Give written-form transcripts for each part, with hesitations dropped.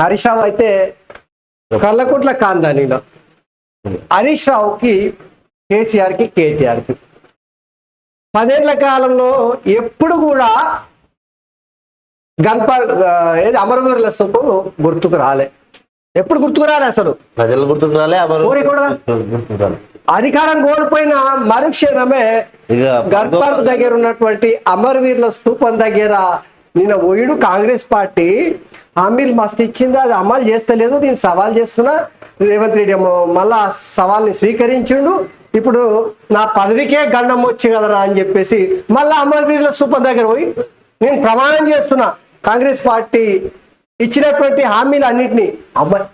హరీష్ రావు అయితే కళ్ళకుట్ల కాందానిలో హరీష్ రావుకి కేసీఆర్కి కేటీఆర్కి 10 ఏళ్ల కాలంలో ఎప్పుడు కూడా ఏది అమరవీరుల స్తూపం గుర్తుకు రాలే. ఎప్పుడు గుర్తుకు రాలే అసలు, ప్రజలు గుర్తుకు రాలే, గుర్తుకు రాలే. అధికారం కోల్పోయిన మరుక్షణమే గన్పార్క్ దగ్గర ఉన్నటువంటి అమరవీరుల స్తూపం దగ్గర నిన్న పోయిడు కాంగ్రెస్ పార్టీ హామీలు మస్తు ఇచ్చింది, అది అమలు చేస్తలేదు. నేను సవాల్ చేస్తున్నా, రేవంత్ రెడ్డి మళ్ళా సవాల్ని స్వీకరించిండు. ఇప్పుడు నా పదవికే గండం వచ్చి కదరా అని చెప్పేసి మళ్ళా అమరవీరుల స్తూపం దగ్గర పోయి నేను ప్రమాణం చేస్తున్నా, కాంగ్రెస్ పార్టీ ఇచ్చినటువంటి హామీలు అన్నింటినీ అమలు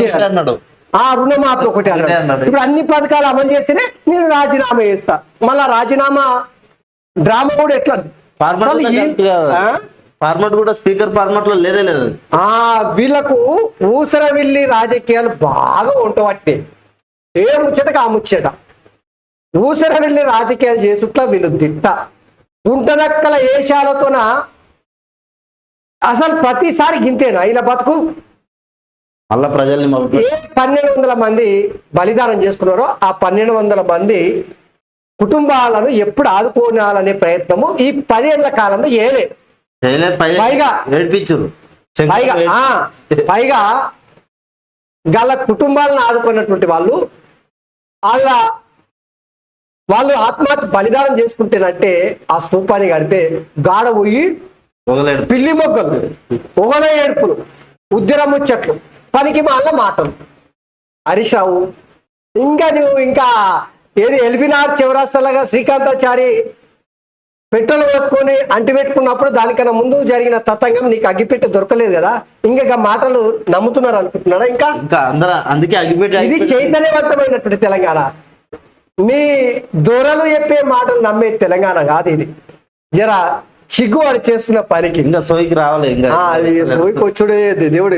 చేయాలి. రుణమాఫీ ఒకటి అన్నాడు. ఇప్పుడు అన్ని పథకాలు అమలు చేస్తేనే నేను రాజీనామా చేస్తా. మళ్ళా రాజీనామా డ్రామా కూడా ఎట్లా ఫార్మాట్ కూడా స్పీకర్ ఫార్మాట్ లో లేదే లేదు. వీళ్ళకు ఊసరవిల్లి రాజకీయాలు బాగా ఉంటాయి. ఏ ముచ్చటకు ఆ ముచ్చట ఊసరవిల్లి రాజకీయాలు చేసుట్లా వీళ్ళు తిట్ట గుంటనక్కల ఏషాలతోన అసలు ప్రతిసారి గింతేనా ఇలా బతుకు. మళ్ళా ప్రజల్ని 1200 మంది బలిదానం చేసుకున్నారో ఆ 1200 మంది కుటుంబాలను ఎప్పుడు ఆదుకోవాలనే ప్రయత్నము ఈ 10 ఏళ్ల కాలంలో పైగా గల కుటుంబాలను ఆదుకున్నటువంటి వాళ్ళు ఆత్మహత్య బలిదానం చేసుకుంటేనంటే ఆ స్తూపాన్ని కడితే గాడ పోయి పిల్లి మొగ్గలు, ఒగల ఏడుపులు, ఉద్దిర ముచ్చట్లు, పనికి మాల మాటలు. హరీష్ రావు ఇంకా ఏది ఎల్బినార్ చివరాస్తలాగా శ్రీకాంతాచారి పెట్రోల్ పోసుకొని అంటిపెట్టుకున్నప్పుడు దానికన్నా ముందు జరిగిన తతంగం నీకు అగ్గిపెట్టి దొరకలేదు కదా, ఇంకా మాటలు నమ్ముతున్నారు అనుకుంటున్నారా? ఇంకా అందుకే అగ్గిపెట్టి ఇది చైతన్యవంతమైనటువంటి తెలంగాణ. మీ దొరలు చెప్పే మాటలు నమ్మే తెలంగాణ కాదు ఇది. జరా సిగ్గు వాడు చేస్తున్న పనికి ఇంకా సోయికి రావాలి, సోయికి వచ్చుడే దేవుడి